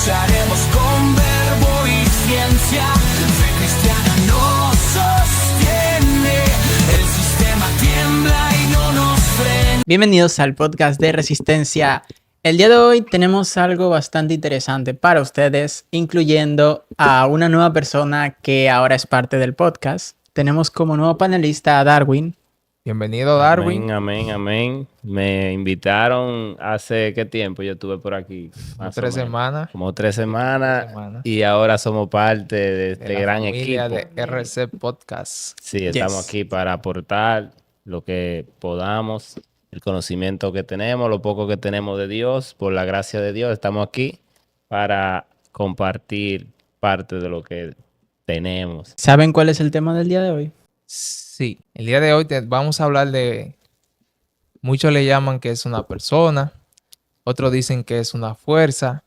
lucharemos con verbo y ciencia. Fe cristiana nos sostiene, el sistema tiembla y no nos frena. Bienvenidos al podcast de Resistencia. El día de hoy tenemos algo bastante interesante para ustedes, incluyendo a una nueva persona que ahora es parte del podcast. Tenemos como nuevo panelista a Darwin. Bienvenido, Darwin. Amén, amén, amén. Me invitaron hace, ¿qué tiempo? Yo estuve por aquí. Como 3 semanas. Como 3 semanas. Y ahora somos parte de este gran equipo. De RC Podcast. Sí, estamos aquí para aportar lo que podamos, el conocimiento que tenemos, lo poco que tenemos de Dios. Por la gracia de Dios, estamos aquí para compartir parte de lo que tenemos. ¿Saben cuál es el tema del día de hoy? Sí, el día de hoy vamos a hablar de... Muchos le llaman que es una persona, otros dicen que es una fuerza,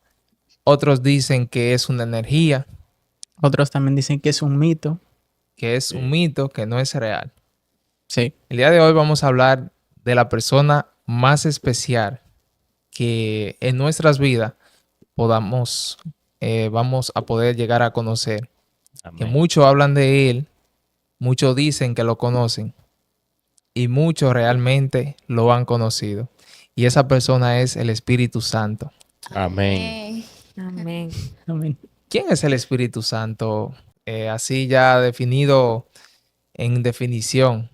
otros dicen que es una energía, Otros también dicen que es un mito. que es un mito, que no es real. Sí. El día de hoy vamos a hablar de la persona más especial que en nuestras vidas vamos a poder llegar a conocer. Que Amén. muchos hablan de él, muchos dicen que lo conocen y muchos realmente lo han conocido. Y esa persona es el Espíritu Santo. Amén. Amén. Amén. ¿Quién es el Espíritu Santo? Así ya definido en definición.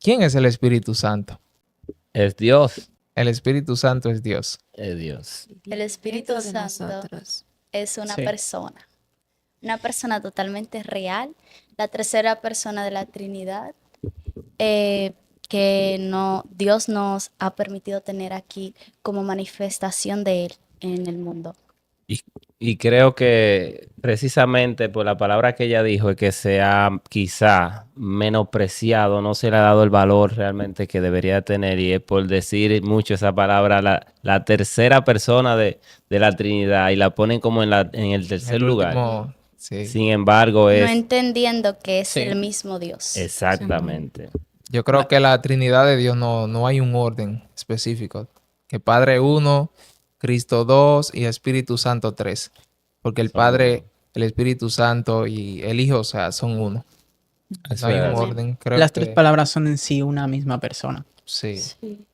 ¿Quién es el Espíritu Santo? Es Dios. El Espíritu Santo es Dios. Es Dios. El Espíritu Espíritu de Santo nosotros. es una Sí. persona. Una persona totalmente real, la tercera persona de la Trinidad, Dios nos ha permitido tener aquí como manifestación de Él en el mundo. Y creo que precisamente por la palabra que ella dijo es que se ha quizá menospreciado, no se le ha dado el valor realmente que debería tener, y es por decir mucho esa palabra, la tercera persona de la Trinidad, y la ponen como en el tercer lugar. Último, sí. Sin embargo, No es entendiendo que es Sí. el mismo Dios. exactamente. Yo creo que la Trinidad de Dios no hay un orden específico. Que Padre 1, Cristo 2 y Espíritu Santo 3. Porque el Son Padre, el Espíritu Santo y el Hijo, o sea, son uno. Es No hay un verdad. orden. Creo Las que, tres palabras son en sí una misma persona. sí.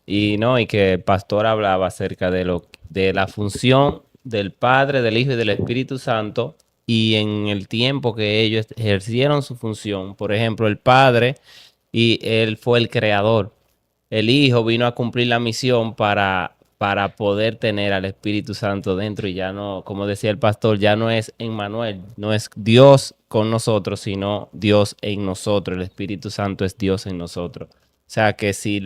Y que el pastor hablaba acerca de la función del Padre, del Hijo y del Espíritu Santo, y en el tiempo que ellos ejercieron su función. Por ejemplo, el Padre, y él fue el creador. El Hijo vino a cumplir la misión para poder tener al Espíritu Santo dentro, y ya no, como decía el pastor, ya no es Emmanuel, no es Dios con nosotros, sino Dios en nosotros. El Espíritu Santo es Dios en nosotros. O sea que si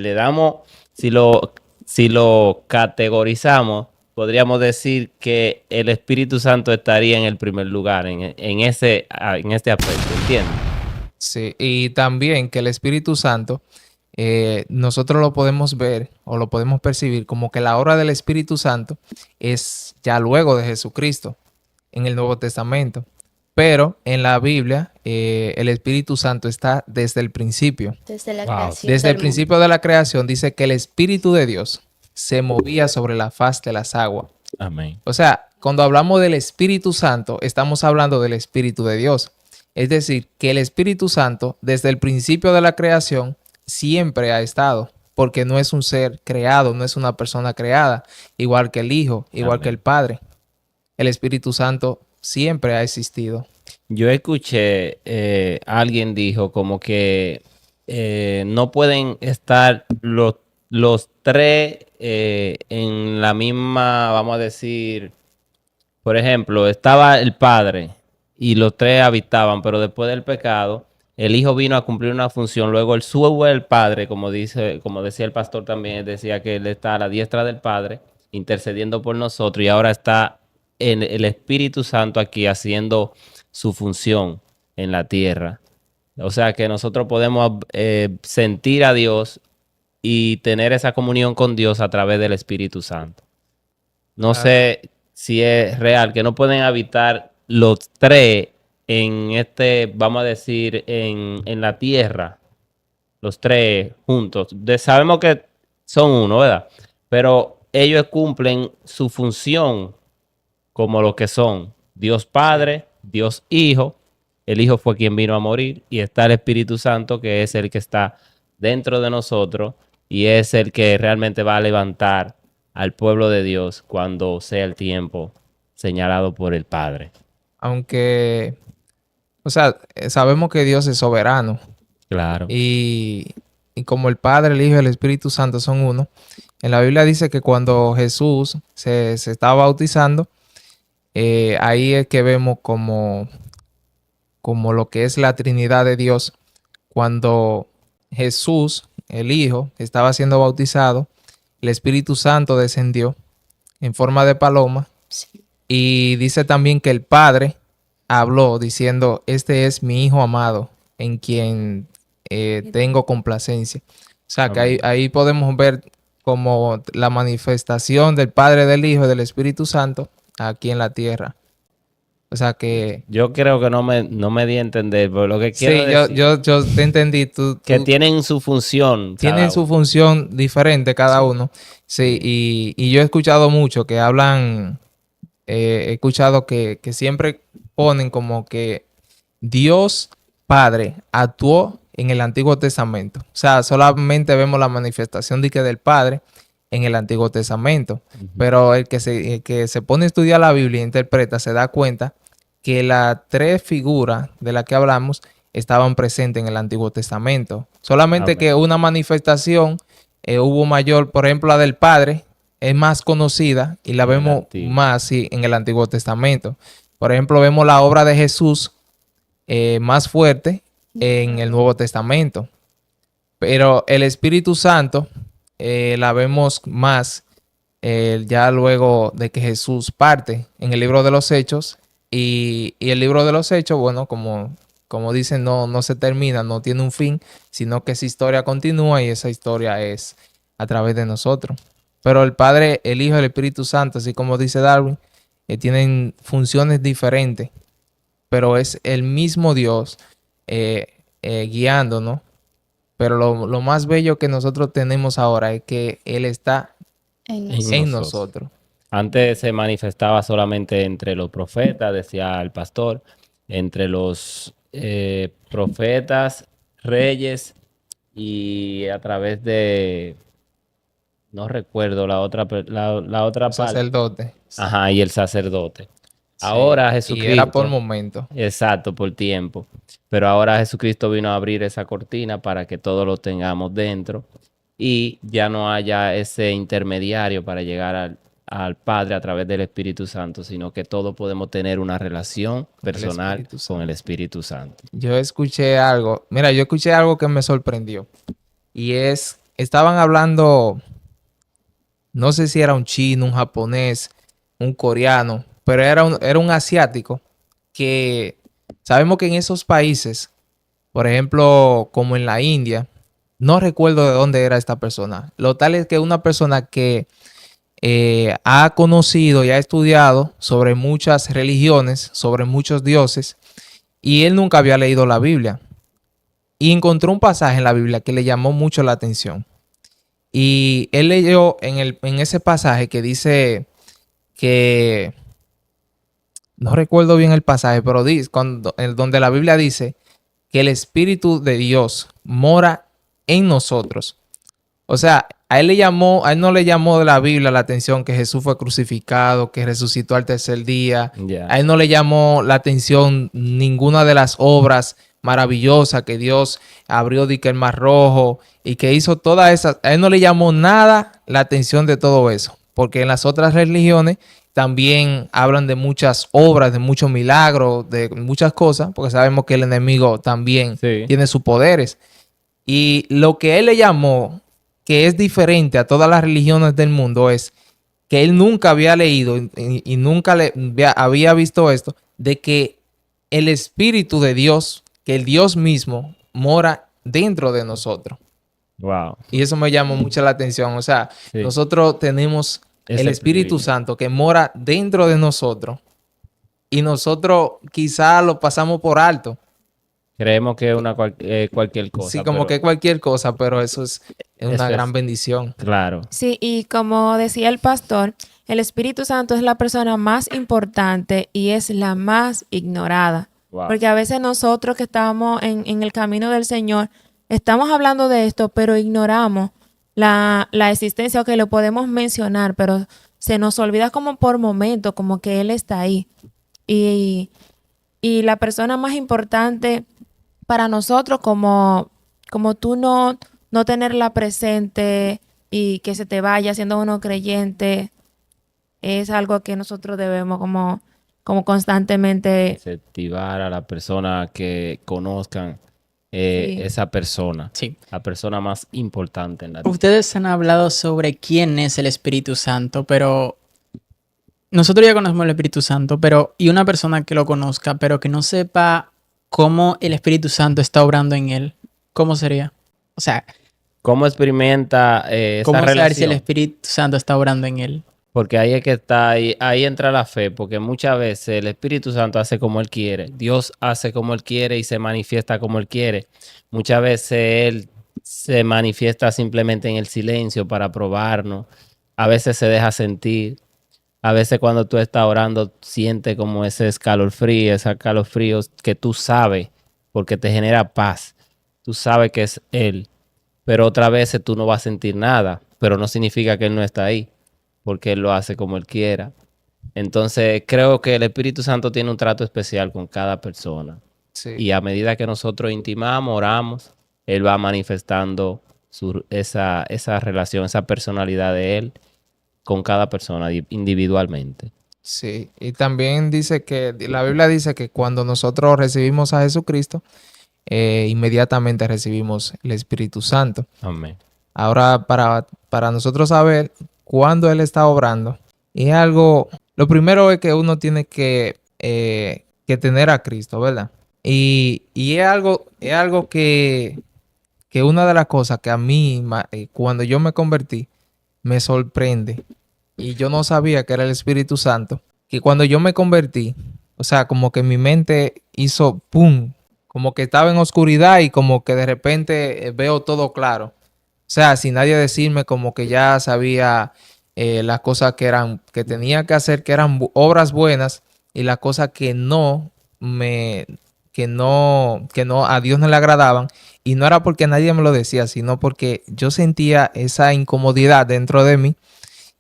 lo categorizamos, podríamos decir que el Espíritu Santo estaría en el primer lugar en este aspecto, ¿entiendes? Sí, y también que el Espíritu Santo, nosotros lo podemos ver o lo podemos percibir como que la obra del Espíritu Santo es ya luego de Jesucristo en el Nuevo Testamento. Pero en la Biblia, el Espíritu Santo está desde el principio. Desde la Wow. creación Desde del el principio de la creación dice que el Espíritu de Dios se movía sobre la faz de las aguas. Amén. O sea, cuando hablamos del Espíritu Santo, estamos hablando del Espíritu de Dios. Es decir, que el Espíritu Santo, desde el principio de la creación, siempre ha estado, porque no es un ser creado, no es una persona creada, igual que el Hijo, igual Amén. que el Padre. El Espíritu Santo siempre ha existido. Yo escuché, alguien dijo como que no pueden estar los tres en la misma, vamos a decir, por ejemplo, estaba el Padre y los tres habitaban, pero después del pecado, el Hijo vino a cumplir una función. Luego él sube el Padre, como decía el pastor también, decía que él está a la diestra del Padre, intercediendo por nosotros, y ahora está en el Espíritu Santo aquí haciendo su función en la tierra. O sea que nosotros podemos sentir a Dios y tener esa comunión con Dios a través del Espíritu Santo. No sé si es real, que no pueden habitar los tres vamos a decir, en la tierra, los tres juntos. Sabemos que son uno, ¿verdad? Pero ellos cumplen su función como lo que son Dios Padre, Dios Hijo. El Hijo fue quien vino a morir y está el Espíritu Santo, que es el que está dentro de nosotros y es el que realmente va a levantar al pueblo de Dios cuando sea el tiempo señalado por el Padre. Aunque, o sea, sabemos que Dios es soberano Claro. y como el Padre, el Hijo y el Espíritu Santo son uno, en la Biblia dice que cuando Jesús se estaba bautizando, ahí es que vemos como lo que es la Trinidad de Dios. Cuando Jesús, el Hijo, estaba siendo bautizado, el Espíritu Santo descendió en forma de paloma. Sí. Y dice también que el Padre habló diciendo, este es mi Hijo amado, en quien tengo complacencia. O sea, que ahí podemos ver como la manifestación del Padre, del Hijo y del Espíritu Santo aquí en la tierra. O sea que... Yo creo que no me di a entender, pero lo que Sí, quiero decir yo te entendí. que tienen su función. Tienen cada su uno. función diferente cada uno. Sí, y yo he escuchado mucho que hablan, he escuchado que siempre ponen como que Dios Padre actuó en el Antiguo Testamento. O sea, solamente vemos la manifestación de que del Padre en el Antiguo Testamento. Pero el que se pone a estudiar la Biblia e interpreta se da cuenta que las tres figuras de las que hablamos estaban presentes en el Antiguo Testamento. Solamente Amén. que una manifestación hubo mayor, por ejemplo, la del Padre es más conocida y la En el vemos Antiguo. más sí, en el Antiguo Testamento. Por ejemplo, vemos la obra de Jesús más fuerte en el Nuevo Testamento. Pero el Espíritu Santo la vemos más ya luego de que Jesús parte en el libro de los Hechos. Y el libro de los Hechos, bueno, como dicen, no se termina, no tiene un fin, sino que esa historia continúa y esa historia es a través de nosotros. Pero el Padre, el Hijo y el Espíritu Santo, así como dice Darwin, tienen funciones diferentes, pero es el mismo Dios guiándonos. Pero lo más bello que nosotros tenemos ahora es que Él está En En nosotros. en nosotros. nosotros. Antes se manifestaba solamente entre los profetas, decía el pastor, entre los profetas, reyes y a través de, no recuerdo la otra parte. Sacerdote. Ajá, y el sacerdote. Sí. Ahora Y Jesucristo. era por momento. Exacto, por tiempo. Pero ahora Jesucristo vino a abrir esa cortina para que todos lo tengamos dentro y ya no haya ese intermediario para llegar al Padre a través del Espíritu Santo, sino que todos podemos tener una relación personal Espíritu Santo. con el Espíritu Santo. Yo escuché algo. Mira, yo escuché algo que me sorprendió. Y estaban hablando, no sé si era un chino, un japonés, un coreano, pero era un asiático que sabemos que en esos países, por ejemplo, como en la India, no recuerdo de dónde era esta persona. Lo tal es que una persona que ha conocido y ha estudiado sobre muchas religiones, sobre muchos dioses, y él nunca había leído la Biblia. Y encontró un pasaje en la Biblia que le llamó mucho la atención. Y él leyó en ese pasaje que dice que, no recuerdo bien el pasaje, pero donde la Biblia dice que el Espíritu de Dios mora en nosotros. O sea, a él no le llamó de la Biblia la atención que Jesús fue crucificado, que resucitó al tercer día. Ya. A él no le llamó la atención ninguna de las obras maravillosas que Dios abrió de que el Mar Rojo y que hizo todas esas. A él no le llamó nada la atención de todo eso, porque en las otras religiones también hablan de muchas obras, de muchos milagros, de muchas cosas, porque sabemos que el enemigo también Sí. tiene sus poderes. Y lo que él le llamó, que es diferente a todas las religiones del mundo, es que él nunca había leído y nunca había visto esto, de que el Espíritu de Dios, que el Dios mismo, mora dentro de nosotros. Wow. Y eso me llamó mucho la atención. O sea, Sí. nosotros tenemos Ese el Espíritu privilegio. Santo que mora dentro de nosotros y nosotros quizá lo pasamos por alto. Creemos que es cualquier cosa. Sí, como pero que cualquier cosa, pero eso es es una Eso es- gran bendición. Claro. Sí, y como decía el pastor, el Espíritu Santo es la persona más importante y es la más ignorada. Wow. Porque a veces nosotros que estamos en el camino del Señor, estamos hablando de esto, pero ignoramos la existencia, o que lo podemos mencionar, pero se nos olvida como por momentos, como que Él está ahí. Y, y la persona más importante para nosotros, como tú no tenerla presente y que se te vaya siendo uno creyente, es algo que nosotros debemos como constantemente. Incentivar a la persona que conozcan Sí. esa persona. Sí. La persona más importante en la vida. Ustedes han hablado sobre quién es el Espíritu Santo, pero nosotros ya conocemos el Espíritu Santo, pero y una persona que lo conozca, pero que no sepa cómo el Espíritu Santo está obrando en él, ¿cómo sería? O sea, ¿Cómo experimenta ¿cómo esa saber si el relación? Espíritu Santo está obrando en él? Porque ahí es que está, ahí entra la fe, porque muchas veces el Espíritu Santo hace como Él quiere, Dios hace como Él quiere y se manifiesta como Él quiere. Muchas veces Él se manifiesta simplemente en el silencio para probarnos, a veces se deja sentir, a veces cuando tú estás orando sientes como ese escalofrío que tú sabes, porque te genera paz, tú sabes que es Él, pero otras veces tú no vas a sentir nada, pero no significa que Él no está ahí, porque Él lo hace como Él quiera. Entonces, creo que el Espíritu Santo tiene un trato especial con cada persona. Sí. Y a medida que nosotros intimamos, oramos, Él va manifestando esa relación, esa personalidad de Él con cada persona individualmente. Sí, y también dice que la Biblia dice que cuando nosotros recibimos a Jesucristo, inmediatamente recibimos el Espíritu Santo. Amén. Ahora, para nosotros saber cuándo Él está obrando, es algo, lo primero es que uno tiene que tener a Cristo, ¿verdad? Y es algo que una de las cosas que a mí, cuando yo me convertí, me sorprende. Y yo no sabía que era el Espíritu Santo. Que cuando yo me convertí, o sea, como que mi mente hizo ¡pum! Como que estaba en oscuridad y como que de repente veo todo claro. O sea, sin nadie decirme, como que ya sabía las cosas que tenía que hacer, que eran obras buenas, y las cosas que a Dios no le agradaban. Y no era porque nadie me lo decía, sino porque yo sentía esa incomodidad dentro de mí.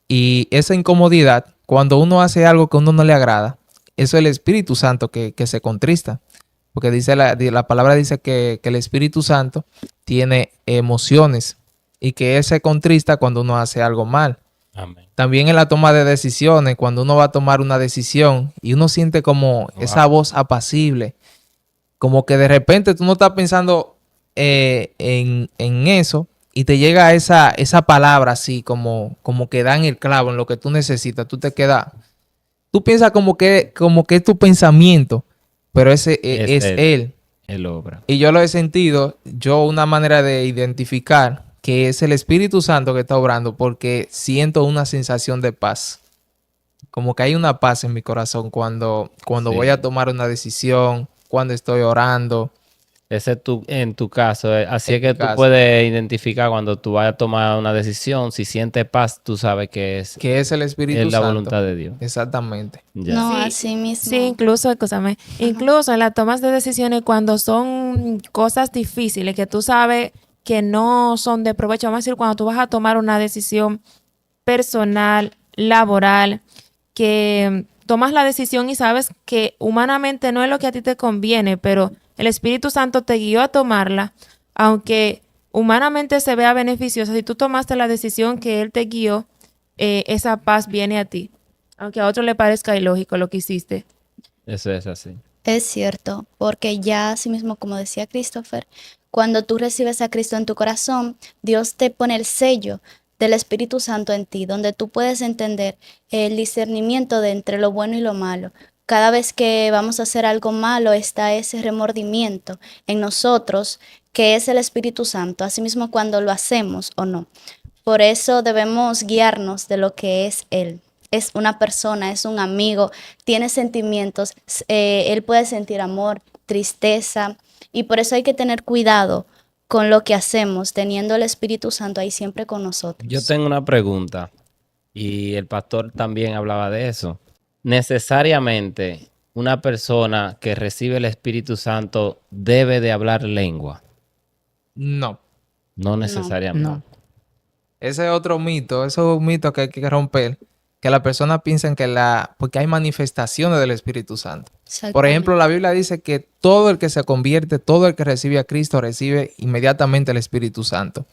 Y esa incomodidad, cuando uno hace algo que a uno no le agrada, eso es el Espíritu Santo que se contrista. Porque dice la palabra dice que el Espíritu Santo tiene emociones y que Él se contrista cuando uno hace algo mal. Amén. También en la toma de decisiones, cuando uno va a tomar una decisión y uno siente como esa voz apacible, como que de repente tú no estás pensando en eso y te llega esa palabra así como que da en el clavo en lo que tú necesitas. Tú te quedas, tú piensas como que es tu pensamiento, pero ese es Él. Él obra. Y yo lo he sentido, una manera de identificar que es el Espíritu Santo que está obrando, porque siento una sensación de paz. Como que hay una paz en mi corazón cuando Sí. voy a tomar una decisión, cuando estoy orando. Ese es en tu caso. Así En es que mi tú caso. puedes identificar cuando tú vayas a tomar una decisión. Si sientes paz, tú sabes que es El Espíritu la Santo. voluntad de Dios. Exactamente. Ya. No, Sí, así mismo. Sí, incluso en las tomas de decisiones, cuando son cosas difíciles que tú sabes que no son de provecho, vamos a decir, cuando tú vas a tomar una decisión personal, laboral, que tomas la decisión y sabes que humanamente no es lo que a ti te conviene, pero el Espíritu Santo te guió a tomarla, aunque humanamente se vea beneficiosa. Si tú tomaste la decisión que Él te guió, esa paz viene a ti, aunque a otro le parezca ilógico lo que hiciste. Eso es así. Es cierto, porque ya así mismo, como decía Christopher, cuando tú recibes a Cristo en tu corazón, Dios te pone el sello del Espíritu Santo en ti, donde tú puedes entender el discernimiento de entre lo bueno y lo malo. Cada vez que vamos a hacer algo malo está ese remordimiento en nosotros, que es el Espíritu Santo, así mismo cuando lo hacemos o no. Por eso debemos guiarnos de lo que es Él. Es una persona, es un amigo, tiene sentimientos, Él puede sentir amor, tristeza, y por eso hay que tener cuidado con lo que hacemos, teniendo el Espíritu Santo ahí siempre con nosotros. Yo tengo una pregunta y el pastor también hablaba de eso. Necesariamente una persona que recibe el Espíritu Santo debe de hablar lengua. No. No necesariamente. No. Ese es otro mito, eso es un mito que hay que romper, que las personas piensan porque hay manifestaciones del Espíritu Santo. Por ejemplo, la Biblia dice que todo el que se convierte, todo el que recibe a Cristo, recibe inmediatamente el Espíritu Santo.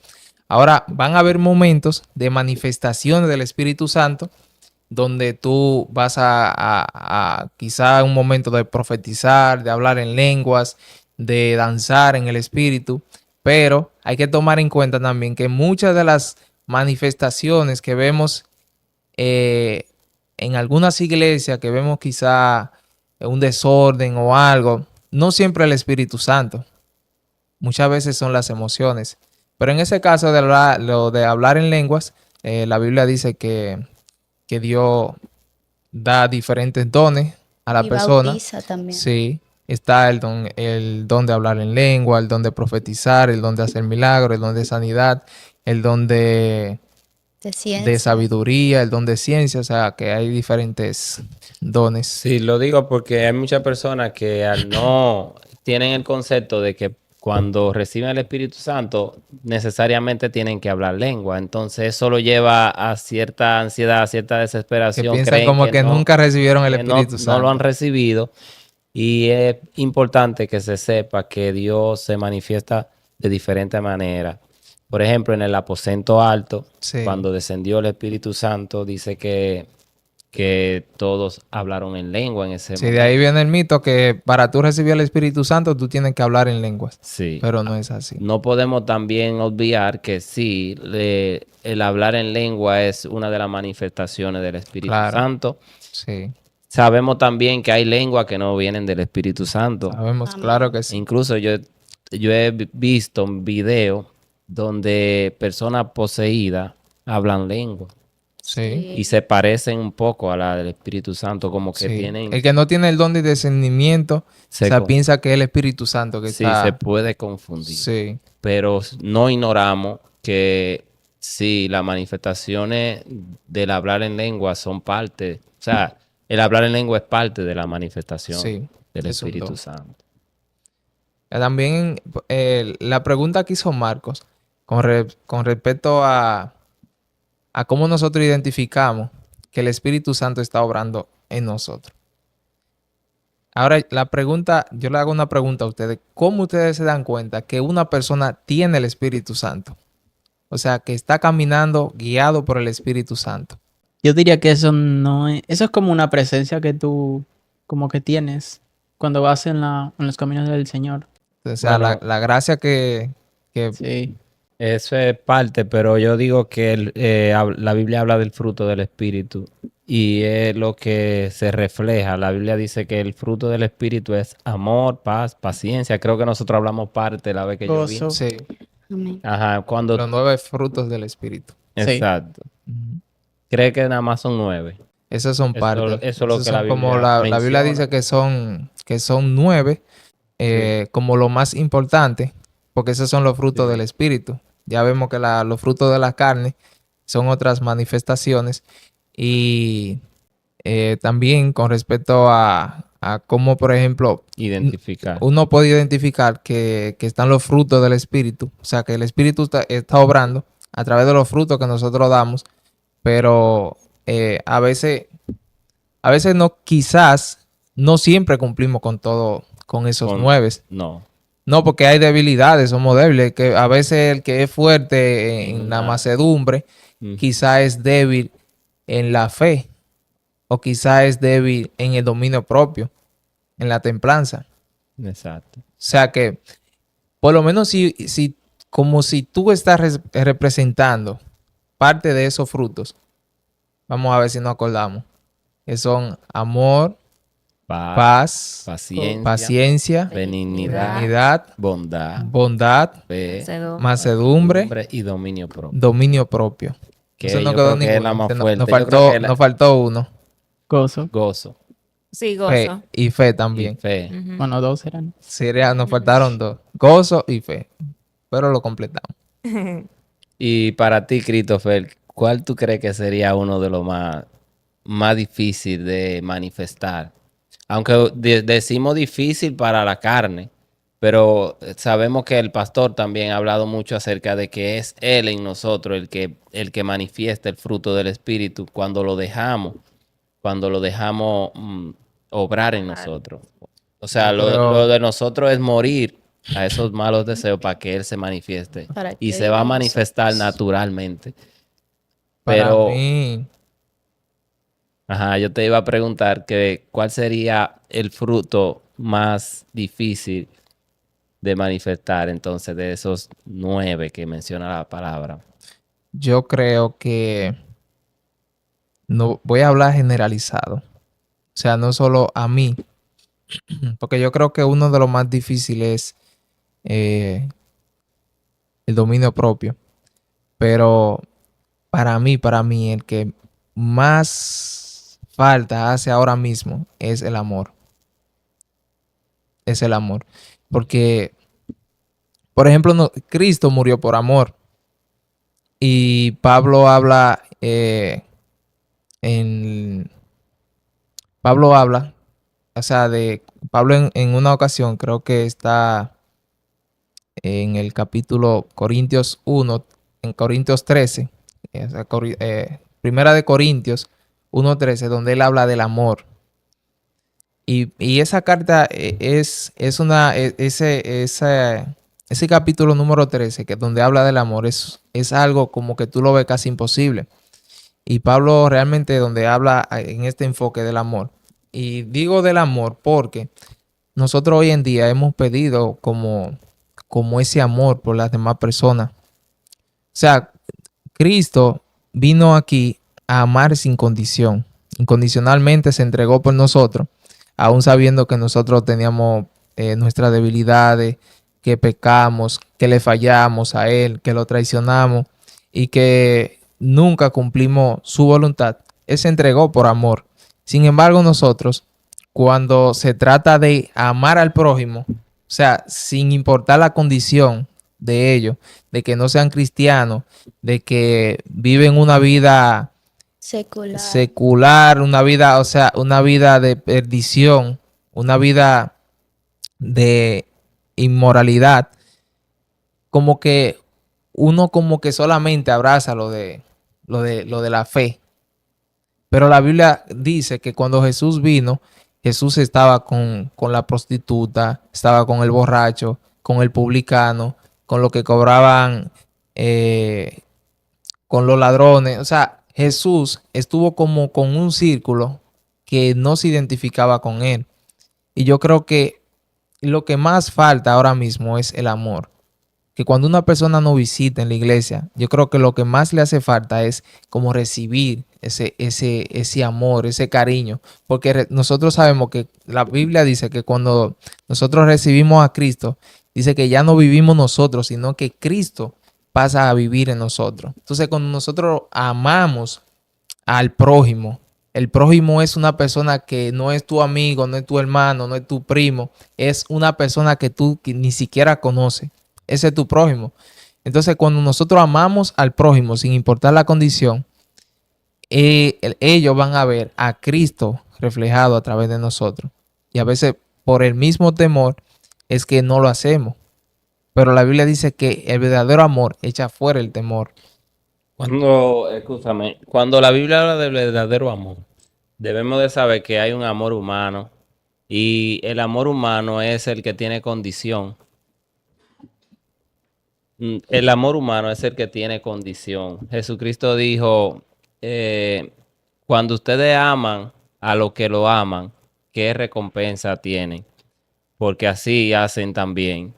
Ahora, van a haber momentos de manifestaciones del Espíritu Santo donde tú vas a quizá un momento de profetizar, de hablar en lenguas, de danzar en el Espíritu, pero hay que tomar en cuenta también que muchas de las manifestaciones que vemos en algunas iglesias, que vemos quizá un desorden o algo, no siempre el Espíritu Santo. Muchas veces son las emociones. Pero en ese caso de hablar en lenguas, la Biblia dice que Dios da diferentes dones a la Y persona. bautiza también. Sí, está el don de hablar en lengua, el don de profetizar, el don de hacer milagros, el don de sanidad, el don de De sabiduría, el don de ciencia, o sea, que hay diferentes dones. Sí, lo digo porque hay muchas personas que al no tienen el concepto de que cuando reciben el Espíritu Santo necesariamente tienen que hablar lengua. Entonces eso lo lleva a cierta ansiedad, a cierta Que desesperación. piensan Creen como que no- nunca recibieron el que Espíritu no Santo. lo han recibido. Y es importante que se sepa que Dios se manifiesta de diferentes maneras. Por ejemplo, en el aposento alto, Sí. cuando descendió el Espíritu Santo, dice que todos hablaron en lengua en ese Sí, momento. de ahí viene el mito que para tú recibir el Espíritu Santo tú tienes que hablar en lenguas. Sí. Pero no es así. No podemos también obviar que sí, el hablar en lengua es una de las manifestaciones del Espíritu Claro. Santo. Sí, Sabemos también que hay lenguas que no vienen del Espíritu Santo. sabemos, Amén. claro que sí. Incluso yo he visto un video donde personas poseídas hablan lengua Sí. y se parecen un poco a la del Espíritu Santo, como que Sí. tienen... El que no tiene el don de discernimiento, se o sea, con- piensa que es el Espíritu Santo que sí, está... se puede confundir. Sí, Pero no ignoramos que sí, las manifestaciones del hablar en lengua son parte, o sea, el hablar en lengua es parte de la manifestación Sí, del es un Espíritu don. Santo. También la pregunta que hizo Marcos con respecto a cómo nosotros identificamos que el Espíritu Santo está obrando en nosotros. Ahora, yo le hago una pregunta a ustedes. ¿Cómo ustedes se dan cuenta que una persona tiene el Espíritu Santo? O sea, que está caminando guiado por el Espíritu Santo. Yo diría que eso no es... Eso es como una presencia que tú como que tienes cuando vas en los caminos del Señor. O sea, Bueno. la gracia que Sí. Eso es parte, pero yo digo que la Biblia habla del fruto del Espíritu y es lo que se refleja. La Biblia dice que el fruto del Espíritu es amor, paz, paciencia. Creo que nosotros hablamos parte la vez que yo vi. Gozo. sí, Amén. Ajá, cuando... los 9 frutos del Espíritu. Sí. Exacto. Ujú. Cree que nada más son 9. Esos son Eso- partes. eso es lo Esos que la son como Biblia la Biblia menciona. dice que son 9 como lo más importante, porque esos son los frutos Sí. del Espíritu. Ya vemos que los frutos de la carne son otras manifestaciones. Y también con respecto a cómo, por ejemplo, Identificar. uno puede identificar que están los frutos del Espíritu. O sea, que el Espíritu está obrando a través de los frutos que nosotros damos. Pero a veces no, quizás no siempre cumplimos con todo, con esos Con- 9. No. No, porque hay debilidades, somos débiles. Que a veces el que es fuerte en la Ah. macedumbre, Ujú. quizá es débil en la fe. O quizá es débil en el dominio propio, en la templanza. Exacto. O sea que, por lo menos como si tú estás representando parte de esos frutos, vamos a ver si nos acordamos, que son amor, paz, Paciencia. paciencia, Benignidad. benignidad, Bondad. bondad, Fe. mansedumbre, Y dominio propio. dominio propio. Que Eso no yo quedó creo que es la ninguno. más Nos fuerte. Yo faltó, creo que nos faltó uno. Gozo. Gozo. Sí, Fe, gozo. y fe Y también. fe. Ujú. Bueno, 2 eran. Sería, nos faltaron 2. Gozo y fe. pero lo completamos. Y para ti, Christopher, ¿cuál tú crees que sería uno de los más difícil de manifestar? Aunque decimos difícil para la carne, pero sabemos que el pastor también ha hablado mucho acerca de que es Él en nosotros el que manifiesta el fruto del Espíritu cuando lo dejamos obrar en nosotros. O sea, Yo lo creo, de nosotros es morir a esos malos deseos para que Él se manifieste. Para Y que se va a viva manifestar nosotros. naturalmente. para Pero, mí, ajá, yo te iba a preguntar que cuál sería el fruto más difícil de manifestar entonces de esos 9 que menciona la palabra. yo creo que no voy a hablar generalizado. O sea, no solo a mí, porque yo creo que uno de los más difíciles es el dominio propio. Pero para mí, el que más falta hace ahora mismo es el amor. Es el amor. Porque, por ejemplo, Cristo murió por amor. Y Pablo habla en... Pablo habla, o sea, de Pablo en una ocasión, creo que está en el capítulo Corintios 1, en Corintios 13, o sea, Primera de Corintios 1:13, donde él habla del amor. Y esa carta ese capítulo número 13, que donde habla del amor, es algo como que tú lo ves casi imposible. Y Pablo realmente donde habla en este enfoque del amor. Y digo del amor porque nosotros hoy en día hemos pedido como ese amor por las demás personas. O sea, Cristo vino aquí a amar sin condición. Incondicionalmente se entregó por nosotros, aún sabiendo que nosotros teníamos nuestras debilidades, que pecamos, que le fallamos a Él, que lo traicionamos y que nunca cumplimos su voluntad. Él se entregó por amor. Sin embargo, nosotros, cuando se trata de amar al prójimo, o sea, sin importar la condición de ellos, de que no sean cristianos, de que viven una vida Secular. secular, una vida, o sea, una vida de perdición, una vida de inmoralidad, como que uno como que solamente abraza lo de la fe. Pero la Biblia dice que cuando Jesús vino, Jesús estaba con la prostituta, estaba con el borracho, con el publicano, con lo que cobraban, con los ladrones. O sea, Jesús estuvo como con un círculo que no se identificaba con él. Y yo creo que lo que más falta ahora mismo es el amor. Que cuando una persona no visita en la iglesia, yo creo que lo que más le hace falta es como recibir ese amor, ese cariño. Porque nosotros sabemos que la Biblia dice que cuando nosotros recibimos a Cristo, dice que ya no vivimos nosotros, sino que Cristo pasa a vivir en nosotros. Entonces, cuando nosotros amamos al prójimo, el prójimo es una persona que no es tu amigo, no es tu hermano, no es tu primo, es una persona que tú ni siquiera conoces. Ese es tu prójimo. Entonces, cuando nosotros amamos al prójimo, sin importar la condición, ellos van a ver a Cristo reflejado a través de nosotros. Y a veces, por el mismo temor, es que no lo hacemos. Pero la Biblia dice que el verdadero amor echa fuera el temor. Cuando la Biblia habla del verdadero amor, debemos de saber que hay un amor humano y el amor humano es el que tiene condición. El amor humano es el que tiene condición. Jesucristo dijo, cuando ustedes aman a los que lo aman, ¿qué recompensa tienen? Porque así hacen también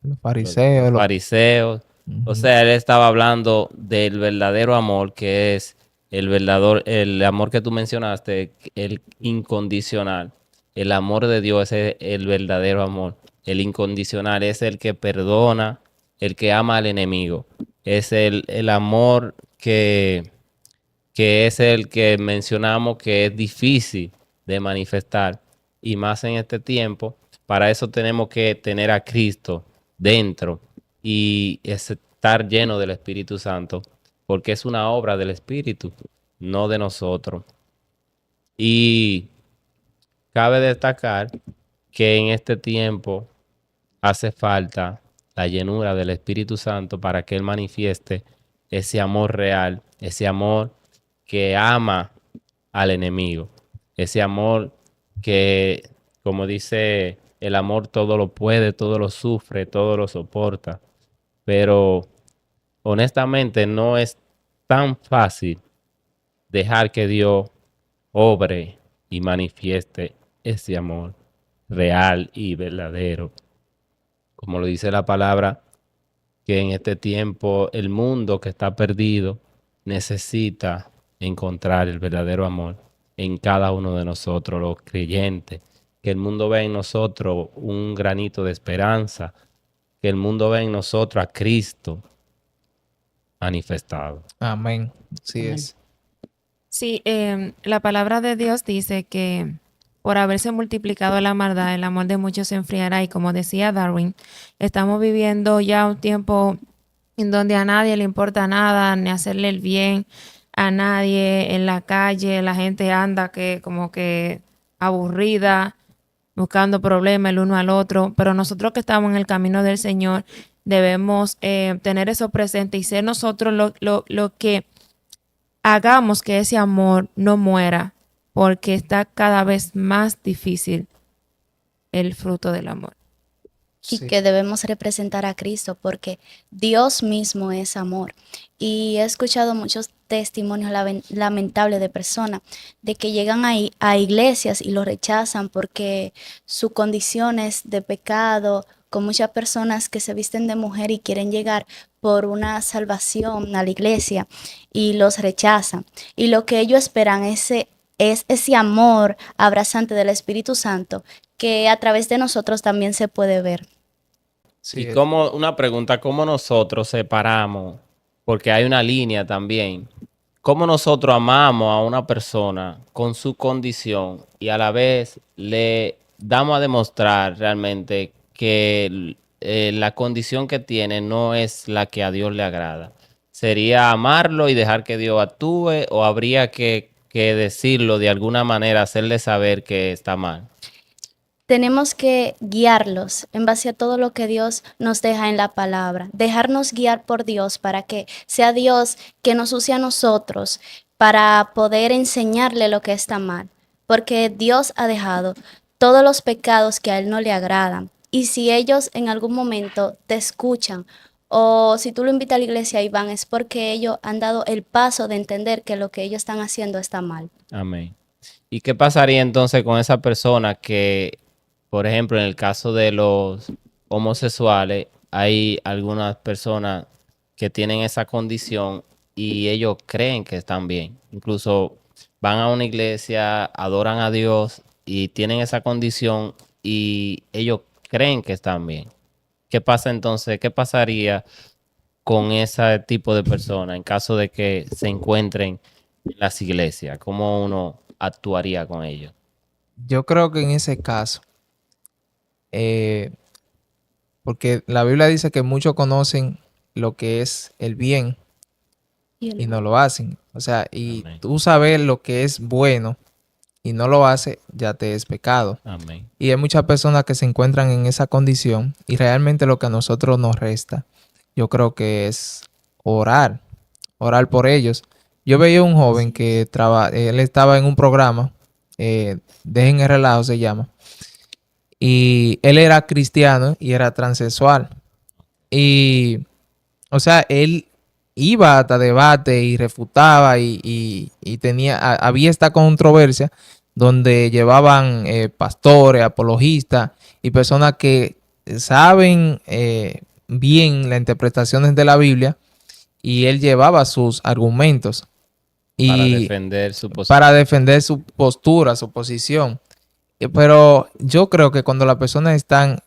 Los los fariseos, fariseos. O sea, él estaba hablando del verdadero amor, que es el amor que tú mencionaste, el incondicional. El amor de Dios es el verdadero amor. El incondicional es el que perdona, el que ama al enemigo. Es el amor que es el que mencionamos que es difícil de manifestar. Y más en este tiempo, para eso tenemos que tener a Cristo dentro y estar lleno del Espíritu Santo, porque es una obra del Espíritu, no de nosotros. Y cabe destacar que en este tiempo hace falta la llenura del Espíritu Santo para que Él manifieste ese amor real, ese amor que ama al enemigo, ese amor que, como dice, el amor todo lo puede, todo lo sufre, todo lo soporta. Pero honestamente no es tan fácil dejar que Dios obre y manifieste ese amor real y verdadero. Como lo dice la palabra, que en este tiempo el mundo que está perdido necesita encontrar el verdadero amor en cada uno de nosotros, los creyentes. Que el mundo vea en nosotros un granito de esperanza. Que el mundo vea en nosotros a Cristo manifestado. Amén. Así Amén. es. Sí, la palabra de Dios dice que por haberse multiplicado la maldad, el amor de muchos se enfriará. Y como decía Darwin, estamos viviendo ya un tiempo en donde a nadie le importa nada, ni hacerle el bien a nadie. En la calle la gente anda que como que aburrida, buscando problemas el uno al otro. Pero nosotros que estamos en el camino del Señor debemos tener eso presente y ser nosotros lo que hagamos que ese amor no muera, porque está cada vez más difícil el fruto del amor. Y Sí. que debemos representar a Cristo porque Dios mismo es amor. Y he escuchado muchos testimonios lamentables de personas de que llegan a iglesias y lo rechazan porque su condición es de pecado, con muchas personas que se visten de mujer y quieren llegar por una salvación a la iglesia y los rechazan. Y lo que ellos esperan es ese amor abrazante del Espíritu Santo que a través de nosotros también se puede ver. Sí, Y como una pregunta, ¿cómo nosotros separamos? Porque hay una línea también. ¿Cómo nosotros amamos a una persona con su condición y a la vez le damos a demostrar realmente que la condición que tiene no es la que a Dios le agrada? ¿Sería amarlo y dejar que Dios actúe o habría que decirlo de alguna manera, hacerle saber que está mal? Tenemos que guiarlos en base a todo lo que Dios nos deja en la palabra, dejarnos guiar por Dios para que sea Dios que nos use a nosotros para poder enseñarle lo que está mal, porque Dios ha dejado todos los pecados que a Él no le agradan. Y si ellos en algún momento te escuchan o si tú lo invitas a la iglesia y van, es porque ellos han dado el paso de entender que lo que ellos están haciendo está mal. Amén. ¿Y qué pasaría entonces con esa persona que, por ejemplo, en el caso de los homosexuales, hay algunas personas que tienen esa condición y ellos creen que están bien? Incluso van a una iglesia, adoran a Dios y tienen esa condición y ellos creen que están bien. ¿Qué pasa entonces? ¿Qué pasaría con ese tipo de personas en caso de que se encuentren en las iglesias? ¿Cómo uno actuaría con ellos? yo creo que en ese caso, eh, porque la Biblia dice que muchos conocen lo que es el bien y no lo hacen. O sea, y Amén. tú sabes lo que es bueno y no lo haces, ya te es pecado. Amén. Y hay muchas personas que se encuentran en esa condición y realmente lo que a nosotros nos resta, yo creo que es orar, orar por ellos. Yo veía un joven que él estaba en un programa, Dejen el Relajo se llama, y él era cristiano y era transexual. Y, o sea, él iba hasta debate y refutaba y había esta controversia donde llevaban pastores, apologistas y personas que saben bien las interpretaciones de la Biblia y él llevaba sus argumentos Para y defender su posición. para defender su postura, su posición. Pero yo creo que cuando las personas están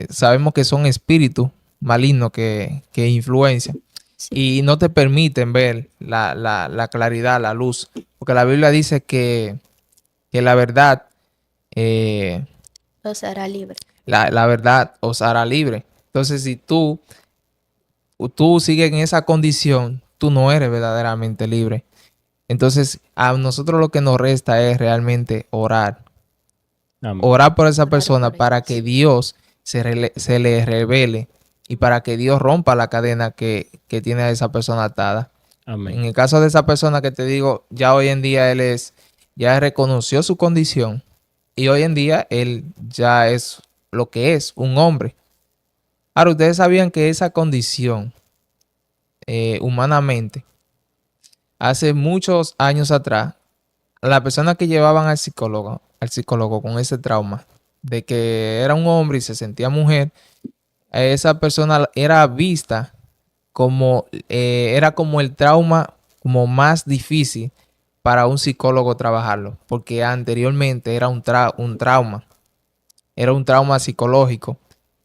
sabemos que son espíritus malignos que influencian y no te permiten ver la claridad, la luz. Porque la Biblia dice que la verdad, Los hará libre. la verdad os hará libre. Entonces, si tú tú sigues en esa condición, tú no eres verdaderamente libre. Entonces, a nosotros lo que nos resta es realmente orar. Amén. Orar por esa Orar persona por para ellos. que Dios se le revele y para que Dios rompa la cadena que tiene a esa persona atada. En Amén. el caso de esa persona que te digo, ya hoy en día ya reconoció su condición y hoy en día él ya es lo que es, un hombre. Ahora, ustedes sabían que esa condición, humanamente, hace muchos años atrás, la persona que llevaban al psicólogo con ese trauma de que era un hombre y se sentía mujer, esa persona era vista como, era como el trauma como más difícil para un psicólogo trabajarlo, porque anteriormente era era un trauma psicológico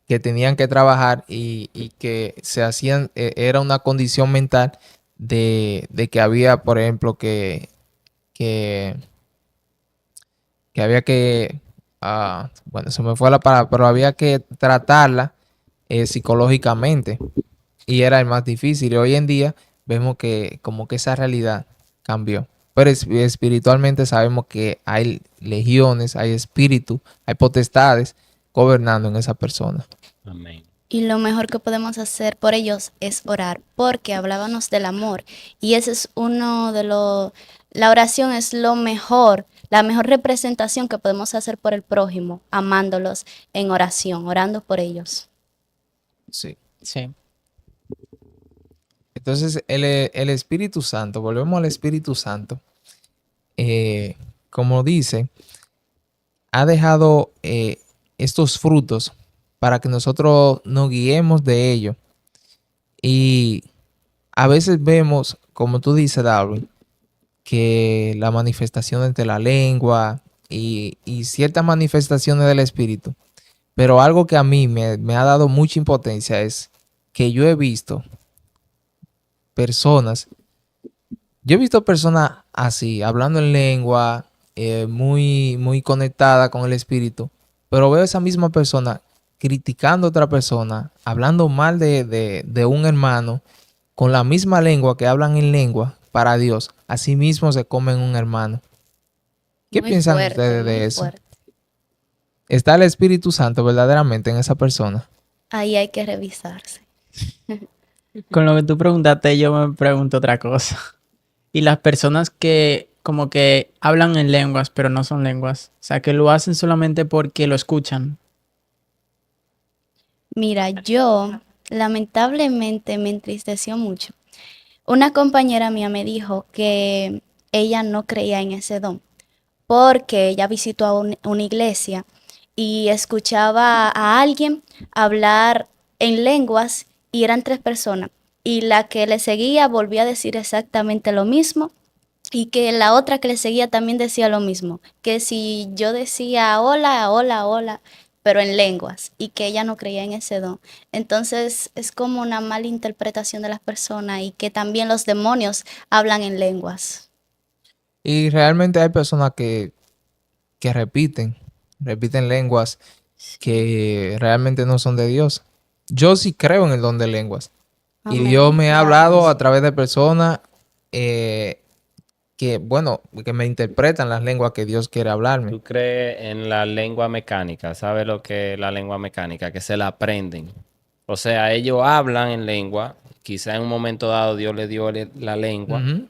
que tenían que trabajar y que se hacían, era una condición mental de que había, por ejemplo, que, que había que, bueno, se me fue la palabra, pero había que tratarla psicológicamente y era el más difícil. Y hoy en día vemos que como que esa realidad cambió. Pero espiritualmente sabemos que hay legiones, hay espíritus, hay potestades gobernando en esa persona. Amén. Y lo mejor que podemos hacer por ellos es orar, porque hablábamos del amor. Y ese es uno de los... La oración es lo mejor, la mejor representación que podemos hacer por el prójimo, amándolos en oración, orando por ellos. Sí. Sí. Entonces, el Espíritu Santo, volvemos al Espíritu Santo, como dice, ha dejado estos frutos para que nosotros nos guiemos de ellos. Y a veces vemos, como tú dices, Darwin, que las manifestaciones de la lengua y ciertas manifestaciones del Espíritu. Pero algo que a mí me ha dado mucha impotencia es que yo he visto personas así, hablando en lengua, muy conectada con el espíritu, pero veo a esa misma persona criticando a otra persona, hablando mal de un hermano, con la misma lengua que hablan en lengua para Dios, así mismo se comen un hermano. ¿Qué Muy piensan fuerte, ustedes muy de eso? fuerte. ¿Está el Espíritu Santo verdaderamente en esa persona? Ahí hay que revisarse. Con lo que tú preguntaste, yo me pregunto otra cosa. Y las personas que como que hablan en lenguas, pero no son lenguas. O sea, que lo hacen solamente porque lo escuchan. Mira, yo lamentablemente me entristeció mucho. Una compañera mía me dijo que ella no creía en ese don, porque ella visitó a una iglesia y escuchaba a alguien hablar en lenguas y eran 3 personas. Y la que le seguía volvía a decir exactamente lo mismo y que la otra que le seguía también decía lo mismo, que si yo decía hola, hola, hola, pero en lenguas y que ella no creía en ese don. Entonces es como una mala interpretación de las personas y que también los demonios hablan en lenguas. Y realmente hay personas que repiten lenguas que realmente no son de Dios. Yo sí creo en el don de lenguas. Y Amén. Dios me ha Claro, hablado sí. a través de personas bueno, que me interpretan las lenguas que Dios quiere hablarme. ¿Tú crees en la lengua mecánica? ¿Sabes lo que es la lengua mecánica? Que se la aprenden. O sea, ellos hablan en lengua. Quizá en un momento dado Dios le dio la lengua Ujú.